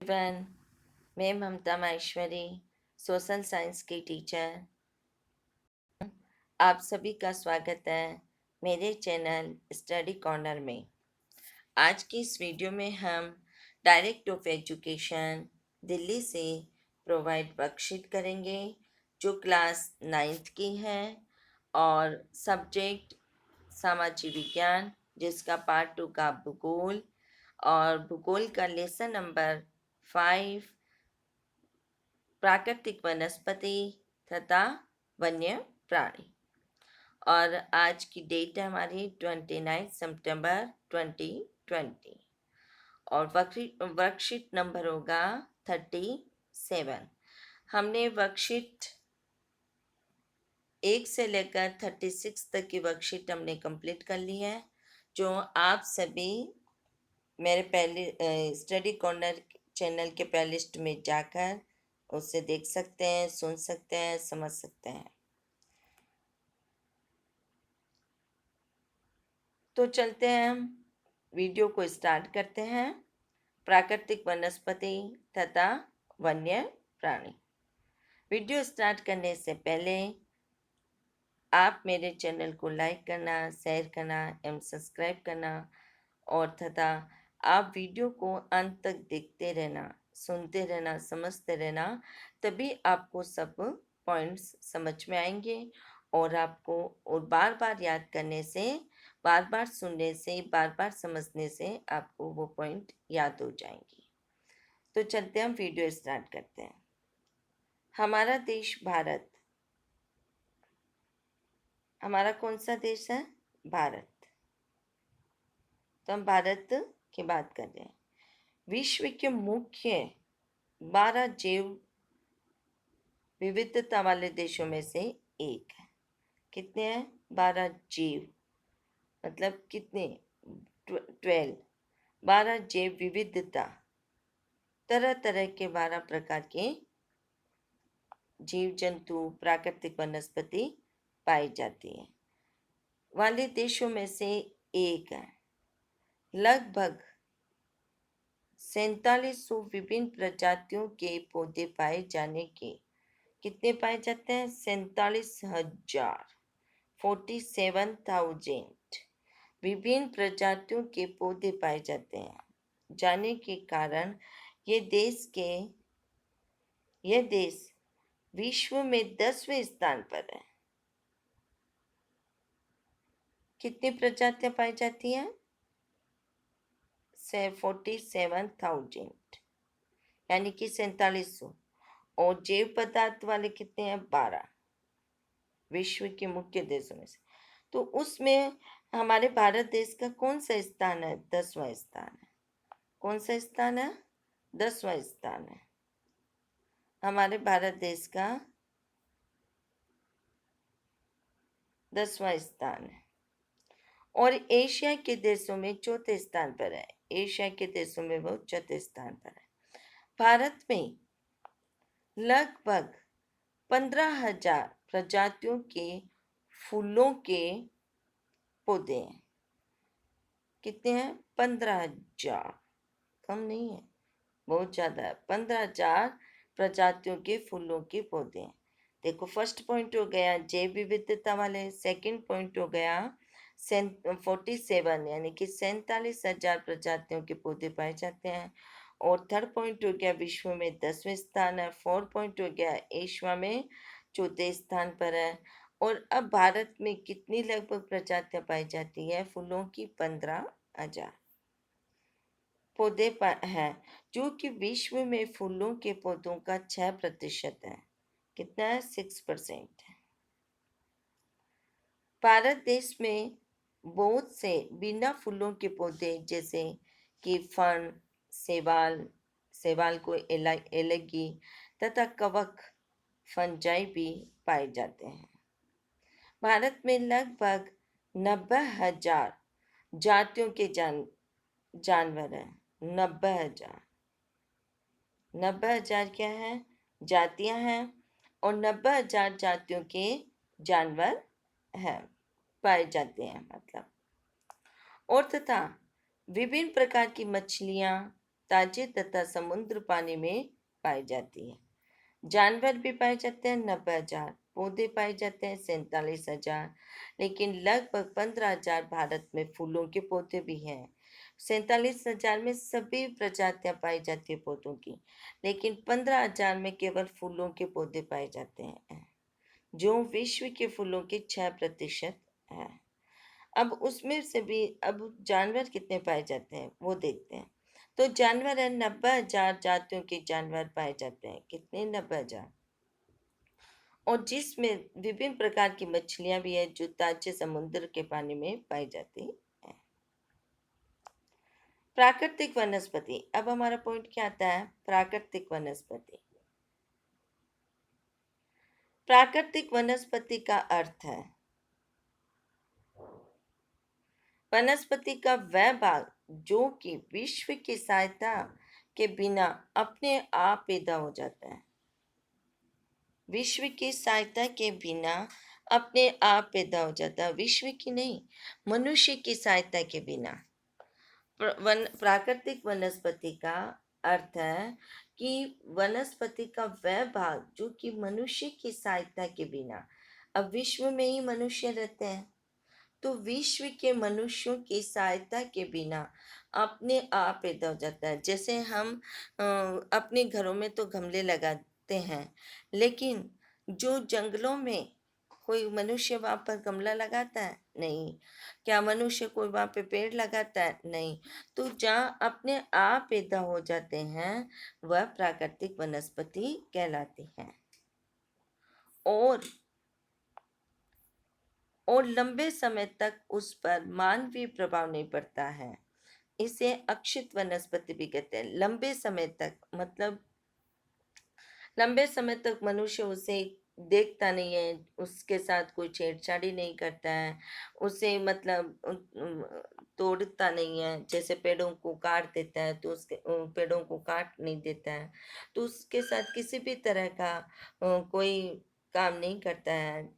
Everyone, मैं ममता Maheshwari, social science की teacher. आप सभी का स्वागत है मेरे चैनल स्टडी कॉर्नर में। आज की इस वीडियो में हम डायरेक्ट ऑफ एजुकेशन दिल्ली से प्रोवाइड वर्कशीट करेंगे जो क्लास 9th की है और सब्जेक्ट सामाजिक विज्ञान, जिसका पार्ट 2 का भूगोल और भूगोल का लेसन नंबर 5 प्राकृतिक वनस्पति तथा वन्य प्राणी। और आज की डेट है हमारी 29 सितंबर 2020 और वर्कशीट नंबर होगा 37। हमने वर्कशीट 1 से लेकर 36 तक की वर्कशीट हमने कंप्लीट कर ली है, जो आप सभी मेरे पहले स्टडी कॉर्नर चैनल के प्लेलिस्ट में जाकर उसे देख सकते हैं, सुन सकते हैं, समझ सकते हैं। तो चलते हैं, हम वीडियो को स्टार्ट करते हैं। प्राकृतिक वनस्पति तथा वन्य प्राणी। वीडियो स्टार्ट करने से पहले आप मेरे चैनल को लाइक करना, शेयर करना एवं सब्सक्राइब करना और तथा आप वीडियो को अंत तक देखते रहना, सुनते रहना, समझते रहना, तभी आपको सब पॉइंट्स समझ में आएंगे और आपको और बार बार याद करने से, बार बार सुनने से, बार बार समझने से आपको वो पॉइंट याद हो जाएंगे। तो चलते हम वीडियो स्टार्ट करते हैं। हमारा देश भारत, हमारा कौन सा देश है? भारत। तो हम भारत की बात कर रहे हैं। विश्व के मुख्य 12 जैव विविधता वाले देशों में से एक है। कितने हैं? 12 जैव, मतलब कितने? 12। 12 जैव विविधता, तरह तरह के 12 प्रकार के जीव जंतु, प्राकृतिक वनस्पति पाई जाती है वाले देशों में से एक है। लगभग 4700 विभिन्न प्रजातियों के पौधे पाए जाने के, कितने पाए जाते हैं? 47,000, 47,000 विभिन्न प्रजातियों के पौधे पाए जाते हैं जाने के कारण यह देश विश्व में 10वें स्थान पर है। कितनी प्रजातियां पाई जाती हैं? 47,000, यानी कि 4700। और जैव पदार्थ वाले कितने हैं? 12, विश्व के मुख्य देशों में से। तो उसमें हमारे भारत देश का कौन सा स्थान है? 10वां स्थान है। कौन सा स्थान है? 10वां स्थान है हमारे भारत देश का, 10वां स्थान है। और एशिया के देशों में चौथे स्थान पर है। एशिया के देशों में वो चौथे स्थान पर है। भारत में लगभग 15,000 प्रजातियों के फूलों के पौधे हैं। कितने हैं? 15,000। कम नहीं है, बहुत ज़्यादा है। 15,000 प्रजातियों के फूलों के पौधे हैं। देखो, फर्स्ट पॉइंट हो गया जैव विविधता वाले। सेकंड पॉइंट हो गया 47, यानी कि 47,000 प्रजातियों के पौधे पाए जाते हैं। और थर्ड पॉइंट हो गया विश्व में 10वें स्थान है। फोर्थ पॉइंट हो गया एशिया में चौथे स्थान पर है। और अब भारत में कितनी लगभग प्रजातियां पाई जाती है फूलों की? 15,000 पौधे हैं, जो कि विश्व में फूलों के पौधों का 6% है। कितना है? 6% है। भारत देश में बहुत से बिना फूलों के पौधे, जैसे कि फर्न, सेवाल, सेवाल को एलगी तथा कवक, फंजाई भी पाए जाते हैं। भारत में लगभग 90,000 जातियों के जानवर हैं। 90,000, 90,000 क्या है? जातियां हैं और 90,000 जातियों के जानवर हैं, पाए जाते हैं मतलब। और तथा विभिन्न प्रकार की मछलियां, ताजे तथा समुद्र पानी में पाई जाती है। जानवर भी पाए जाते हैं 90,000, पौधे पाए जाते हैं 47,000, लेकिन लगभग 15,000 भारत में फूलों के पौधे भी हैं। 47,000 में सभी प्रजातियां पाई जाती है पौधों की, लेकिन 15,000 में केवल फूलों के पौधे पाए जाते हैं, जो विश्व के फूलों के 6% है। अब उसमें से भी अब जानवर कितने पाए जाते हैं वो देखते हैं। तो जानवर है 90,000 जातियों के जानवर पाए जाते हैं। कितने? 90,000। और जिसमें विभिन्न प्रकार की मछलियां भी है जो ताजे समुद्र के पानी में पाई जाती है। प्राकृतिक वनस्पति। अब हमारा पॉइंट क्या आता है? प्राकृतिक वनस्पति। प्राकृतिक वनस्पति का अर्थ है वनस्पति का वह भाग जो कि विश्व की सहायता के बिना अपने आप पैदा हो जाता है। विश्व की सहायता के बिना अपने आप पैदा हो जाता है। विश्व की नहीं, मनुष्य की सहायता के बिना। प्राकृतिक वनस्पति का अर्थ है कि वनस्पति का वह भाग जो कि मनुष्य की सहायता के बिना, अब विश्व में ही मनुष्य रहते हैं, तो विश्व के मनुष्यों की सहायता के बिना अपने आप पैदा हो जाता है। जैसे हम अपने घरों में तो गमले लगाते हैं, लेकिन जो जंगलों में कोई मनुष्य वहां पर गमला लगाता है? नहीं। क्या मनुष्य कोई वहां पे पेड़ लगाता है? नहीं। तो जहाँ अपने आप पैदा हो जाते हैं वह प्राकृतिक वनस्पति कहलाती हैं। और लंबे समय तक उस पर मानवीय प्रभाव नहीं पड़ता है। इसे अक्षित वनस्पति भी कहते हैं। लंबे समय तक मतलब लंबे समय तक मनुष्य उसे देखता नहीं है, उसके साथ कोई छेड़छाड़ी नहीं करता है, उसे मतलब तोड़ता नहीं है। जैसे पेड़ों को काट देता है तो उसके पेड़ों को काट नहीं देता है, तो उसके साथ किसी भी तरह का कोई काम नहीं करता है।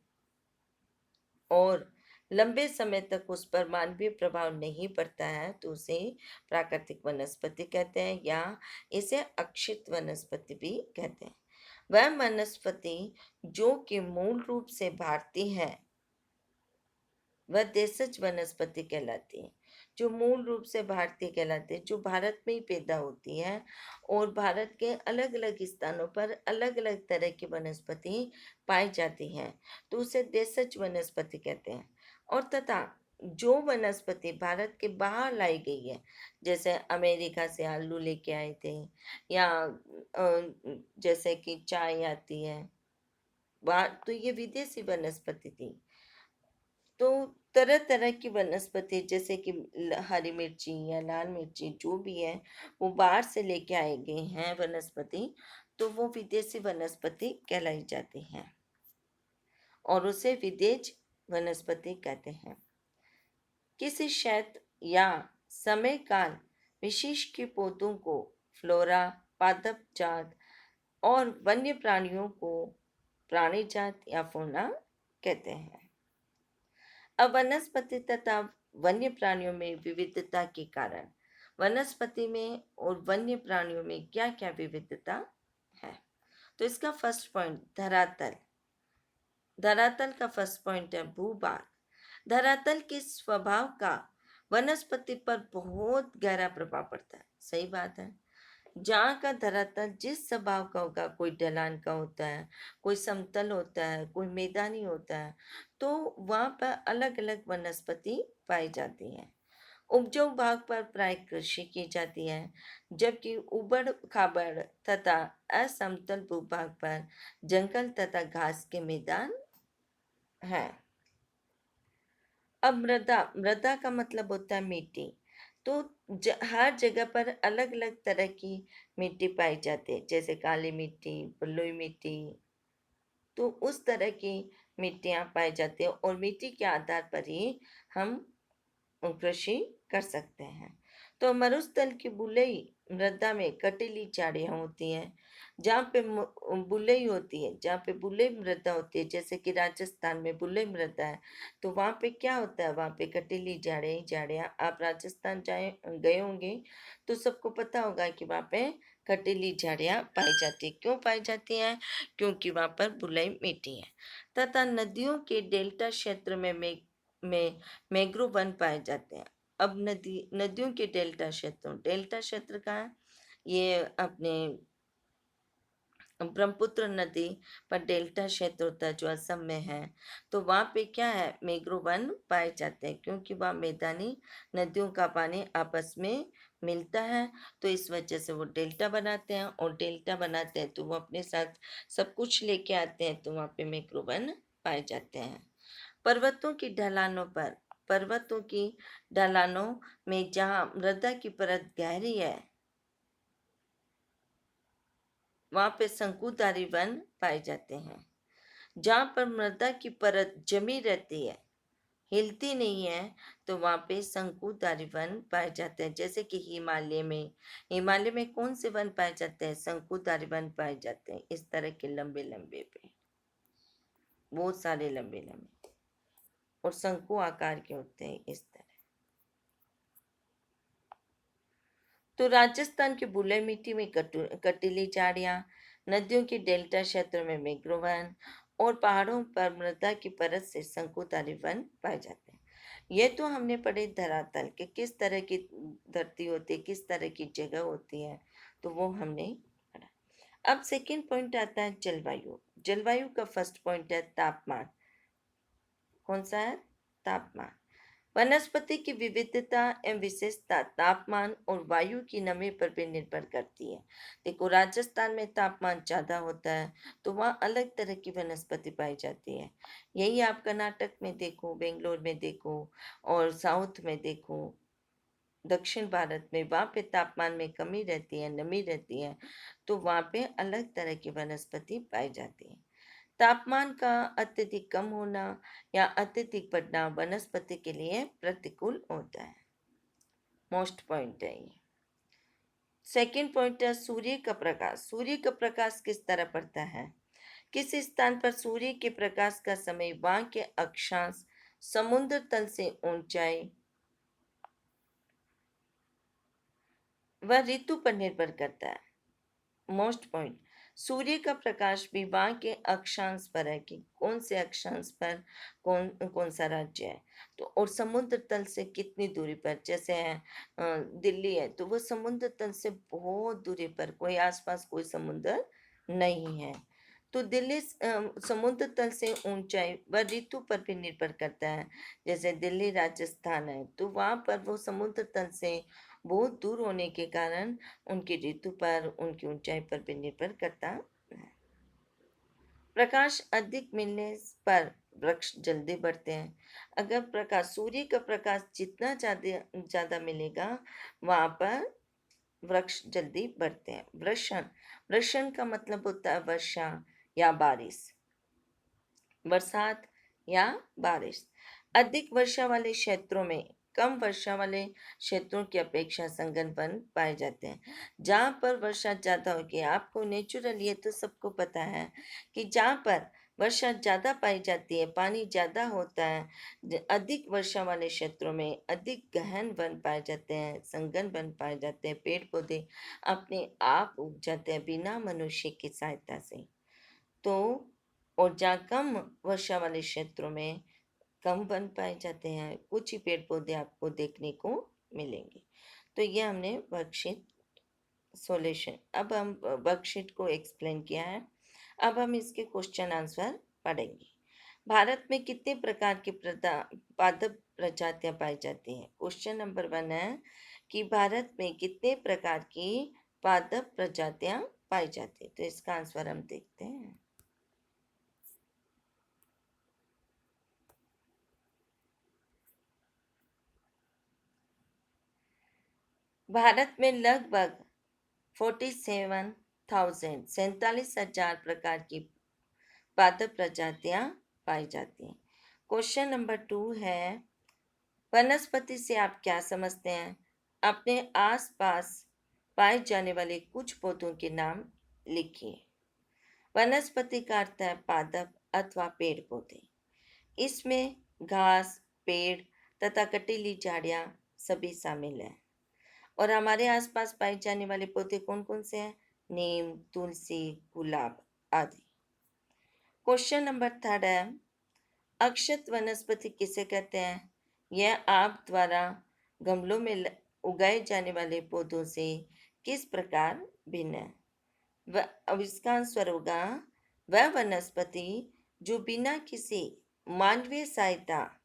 और लंबे समय तक उस पर मानवीय प्रभाव नहीं पड़ता है, तो उसे प्राकृतिक वनस्पति कहते हैं, या इसे अक्षित वनस्पति भी कहते हैं। वह वनस्पति जो कि मूल रूप से भारतीय है वह देशज वनस्पति कहलाती है। जो मूल रूप से भारतीय कहलाती है, जो भारत में ही पैदा होती है, और भारत के अलग अलग स्थानों पर अलग अलग तरह की वनस्पति पाई जाती हैं, तो उसे देशज वनस्पति कहते हैं। और तथा जो वनस्पति भारत के बाहर लाई गई है, जैसे अमेरिका से आलू लेके आए थे, या जैसे कि चाय आती है बाहर, तो ये विदेशी वनस्पति थी। तो तरह तरह की वनस्पति जैसे कि हरी मिर्ची या लाल मिर्ची जो भी है वो बाहर से लेके आए गए हैं वनस्पति, तो वो विदेशी वनस्पति कहलाई जाती हैं और उसे विदेश वनस्पति कहते हैं। किसी क्षेत्र या समय काल विशेष के पौधों को फ्लोरा, पादप जात और वन्य प्राणियों को प्राणी जात या फौना कहते हैं। अब वनस्पति तथा वन्य प्राणियों में विविधता के कारण वनस्पति में और वन्य प्राणियों में क्या क्या विविधता है? तो इसका फर्स्ट पॉइंट धरातल। धरातल का फर्स्ट पॉइंट है भूभाग। धरातल के स्वभाव का वनस्पति पर बहुत गहरा प्रभाव पड़ता है। सही बात है। जहाँ का धरातल जिस स्वभाव का होगा, कोई ढलान का होता है, कोई समतल होता है, कोई मैदानी होता है, तो वहाँ पर अलग अलग वनस्पति पाई जाती हैं। उपजाऊ भाग पर प्राय कृषि की जाती है, जबकि उबड़ खाबड़ तथा असमतल भूभाग पर जंगल तथा घास के मैदान हैं। अब मृदा। मृदा का मतलब होता है मिट्टी। तो हर जगह पर अलग अलग तरह की मिट्टी पाई जाती है, जैसे काली मिट्टी, बलुई मिट्टी। तो उस तरह की मिट्टियाँ पाई जाती है और मिट्टी के आधार पर ही हम कृषि कर सकते हैं। तो मरुस्थल की बलुई मृदा में कटीली झाड़ियाँ होती हैं, जहाँ पे बुलई होती है, जहाँ पे बुलई मृदा होती है, जैसे कि राजस्थान में बुलई मृदा है, तो वहाँ पे क्या होता है, वहाँ पे कटीली झाड़ियाँ ही झाड़ियाँ। आप राजस्थान जाए गए होंगे तो सबको पता होगा कि वहाँ पे कटीली झाड़ियाँ पाई जाती है। क्यों पाई जाती हैं? क्योंकि वहाँ पर बुलई मिट्टी है। तथा नदियों के डेल्टा क्षेत्र में मैंग्रोव वन पाए जाते हैं। अब नदियों के डेल्टा क्षेत्र कहाँ है? ये अपने ब्रह्मपुत्र नदी पर डेल्टा क्षेत्र होता है जो असम में है। तो वहाँ पे क्या है, मैंग्रोव वन पाए जाते हैं, क्योंकि वहाँ मैदानी नदियों का पानी आपस में मिलता है। तो इस वजह से वो डेल्टा बनाते हैं, और डेल्टा बनाते हैं तो वो अपने साथ सब कुछ लेके आते हैं, तो वहाँ पे मैंग्रोव वन पाए जाते हैं। पर्वतों की ढलानों पर पर्वतों की ढलानों में जहाँ मृदा की परत गहरी है, वहाँ पे शंकुधारी वन पाए जाते हैं। जहाँ पर मृदा की परत जमी रहती है, हिलती नहीं है, तो वहाँ पे शंकुधारी वन पाए जाते हैं। जैसे कि हिमालय में कौन से वन पाए जाते हैं? शंकुधारी वन पाए जाते हैं। इस तरह के लंबे लंबे पे, बहुत सारे लंबे लंबे, और शंकु आकार के होते हैं इस तरह। तो राजस्थान की बुलई मिट्टी में कटीली झाड़ियाँ, नदियों के डेल्टा क्षेत्र में मैंग्रोव वन, और पहाड़ों पर मृदा की परत से शंकुधारी वन पाए जाते हैं। ये तो हमने पढ़े धरातल के किस तरह की धरती होती है, किस तरह की जगह होती है, तो वो हमने पढ़ा। अब सेकंड पॉइंट आता है जलवायु। जलवायु का फर्स्ट पॉइंट है तापमान। कौन सा है? तापमान। वनस्पति की विविधता एवं विशेषता तापमान और वायु की नमी पर भी निर्भर करती है। देखो, राजस्थान में तापमान ज़्यादा होता है तो वहाँ अलग तरह की वनस्पति पाई जाती है। यही आप कर्नाटक में देखो, बेंगलोर में देखो, और साउथ में देखो, दक्षिण भारत में, वहाँ पे तापमान में कमी रहती है, नमी रहती है, तो वहाँ पे अलग तरह की वनस्पति पाई जाती है। तापमान का अत्यधिक कम होना या अत्यधिक बढ़ना वनस्पति के लिए प्रतिकूल होता है। मोस्ट पॉइंट है ये। सेकंड पॉइंट है सूर्य का प्रकाश। सूर्य का प्रकाश किस तरह पड़ता है? किस स्थान पर सूर्य के प्रकाश का समय, वहां के अक्षांश, समुद्र तल से ऊंचाई व ऋतु पर निर्भर करता है। मोस्ट पॉइंट, सूर्य का प्रकाश भी वहाँ के अक्षांश पर है कि कौन से अक्षांश पर कौन कौन सा राज्य है। तो और समुद्र तल से कितनी दूरी पर, जैसे है दिल्ली है, तो वो समुद्र तल से बहुत दूरी पर, कोई आसपास कोई समुद्र नहीं है। तो दिल्ली समुद्र तल से ऊंचाई व ऋतु पर भी निर्भर करता है। जैसे दिल्ली राजस्थान है, तो वहाँ पर वो समुद्र तल से बहुत दूर होने के कारण उनकी ऋतु पर, उनकी ऊंचाई पर भी निर्भर करता है। प्रकाश अधिक मिलने पर वृक्ष जल्दी बढ़ते हैं। अगर प्रकाश, सूर्य का प्रकाश जितना ज्यादा ज्यादा मिलेगा, वहां पर वृक्ष जल्दी बढ़ते हैं। वृषण, वृषण का मतलब होता है वर्षा या बारिश, बरसात या बारिश। अधिक वर्षा वाले क्षेत्रों में कम वर्षा वाले क्षेत्रों की अपेक्षा सघन वन पाए जाते हैं। जहाँ पर वर्षा ज़्यादा होगी, आपको नेचुरल ये तो सबको पता है कि जहाँ पर वर्षा ज़्यादा पाई जाती है, पानी ज़्यादा होता है, अधिक वर्षा वाले क्षेत्रों में अधिक गहन वन पाए जाते हैं, सघन वन पाए जाते हैं। पेड़ पौधे अपने आप उग जाते हैं बिना मनुष्य की सहायता से। तो और जहाँ कम वर्षा वाले क्षेत्रों में कम वन पाए जाते हैं, कुछ ही पेड़ पौधे आपको देखने को मिलेंगे। तो ये हमने वर्कशीट सॉल्यूशन, अब हम वर्कशीट को एक्सप्लेन किया है। अब हम इसके क्वेश्चन आंसर पढ़ेंगे। भारत में कितने प्रकार की पादप प्रजातियां पाई जाती हैं? क्वेश्चन नंबर 1 है कि भारत में कितने प्रकार की पादप प्रजातियां पाई जाती है। तो इसका आंसर हम देखते हैं। भारत में लगभग 47,000 प्रकार की पादप प्रजातियां पाई जाती हैं। क्वेश्चन नंबर 2 है, वनस्पति से आप क्या समझते हैं? अपने आसपास पाए जाने वाले कुछ पौधों के नाम लिखिए। वनस्पति का अर्थ है पादप अथवा पेड़ पौधे। इसमें घास, पेड़ तथा कटीली झाड़ियां सभी शामिल हैं। और हमारे आसपास पाए जाने वाले पौधे कौन कौन से हैं? नीम, तुलसी, गुलाब आदि। क्वेश्चन नंबर 3 है, अक्षत वनस्पति किसे कहते हैं? यह आप द्वारा गमलों में उगाए जाने वाले पौधों से किस प्रकार भिन्न है? अब इसका आंसर होगा वह वनस्पति जो बिना किसी मानवीय सहायता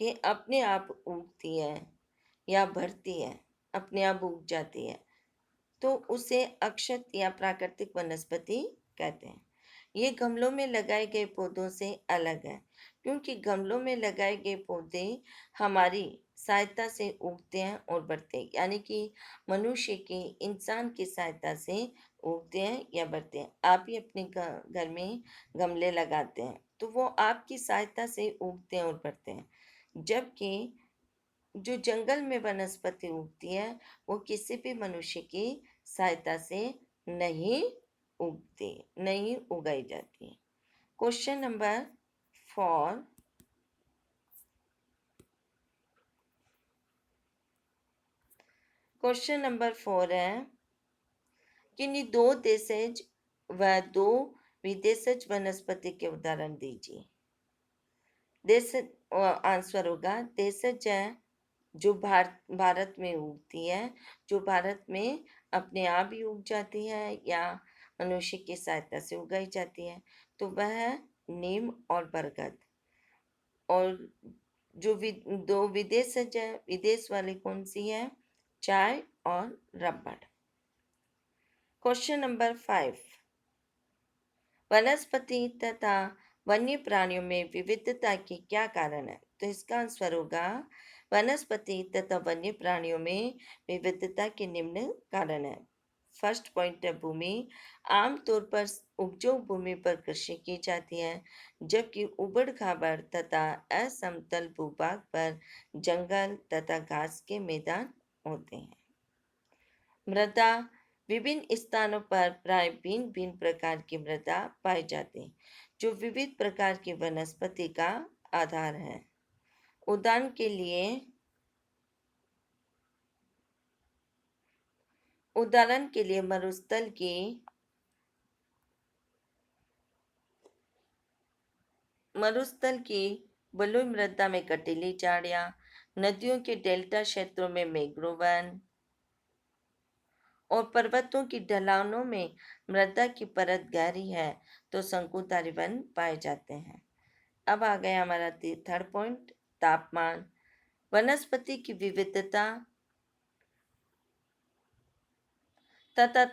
के अपने आप उगती है या बढ़ती है, अपने आप उग जाती है, तो उसे अक्षत या प्राकृतिक वनस्पति कहते हैं। ये गमलों में लगाए गए पौधों से अलग है, क्योंकि गमलों में लगाए गए पौधे हमारी सहायता से उगते हैं और बढ़ते हैं, यानी कि मनुष्य की, इंसान की सहायता से उगते हैं या बढ़ते हैं। आप ही अपने घर में गमले लगाते हैं तो वो आपकी सहायता से उगते हैं और बढ़ते हैं, जबकि जो जंगल में वनस्पति उगती है वो किसी भी मनुष्य की सहायता से नहीं उगती, नहीं उगाई जाती। क्वेश्चन नंबर 4, क्वेश्चन नंबर 4 है, किन्हीं दो देशज व दो विदेशज वनस्पति के उदाहरण दीजिए। देश आंसर होगा देशज है जो भारत में उगती है, जो भारत में अपने आप ही उग जाती है या मनुष्य की सहायता से उगाई जाती है, तो वह है नीम और बरगद। और जो दो विदेशज है, विदेश वाली कौन सी है? चाय और रबड़। क्वेश्चन नंबर 5, वनस्पति तथा वन्य प्राणियों में विविधता के क्या कारण है? तो इसका आंसर होगा वनस्पति तथा वन्य प्राणियों में विविधता के निम्न कारण है। फर्स्ट पॉइंट है भूमि। आमतौर पर उपजाऊ भूमि पर कृषि की जाती है, जबकि उबड़ खाबड़ तथा असमतल भूभाग पर जंगल तथा घास के मैदान होते हैं। मृदा, विभिन्न स्थानों पर प्राय भिन्न भिन्न प्रकार की मृदा पाई जाती है, जो विविध प्रकार की वनस्पति का आधार है। उदाहरण के लिए मरुस्थल की बलुई मृदा में कटीली झाड़ियां, नदियों के डेल्टा क्षेत्रों में मैंग्रोव वन और पर्वतों की ढलानों में मृदा की परत गहरी है तो शंकुधारी वन पाए जाते हैं। अब आ गया हमारा थर्ड पॉइंट, तापमान। वनस्पति की विविधता तथा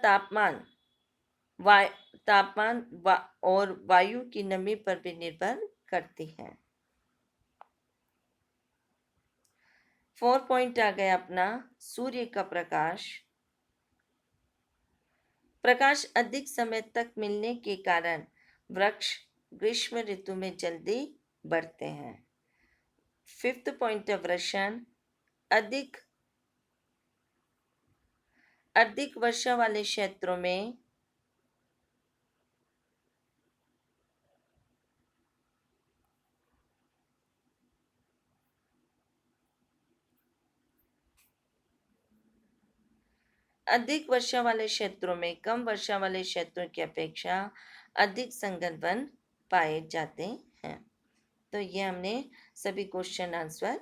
और वायु की नमी पर भी निर्भर करती है। 4 पॉइंट आ गया अपना सूर्य का प्रकाश। प्रकाश अधिक समय तक मिलने के कारण वृक्ष ग्रीष्म ऋतु में जल्दी बढ़ते हैं। 5th पॉइंट है वर्षण। अधिक वर्षा वाले क्षेत्रों में अधिक वर्षा वाले क्षेत्रों में कम वर्षा वाले क्षेत्रों की अपेक्षा अधिक संघन वन पाए जाते हैं। तो ये हमने सभी क्वेश्चन आंसर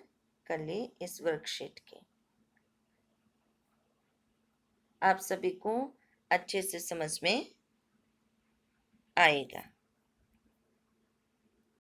कर लिए इस वर्कशीट के। आप सभी को अच्छे से समझ में आएगा।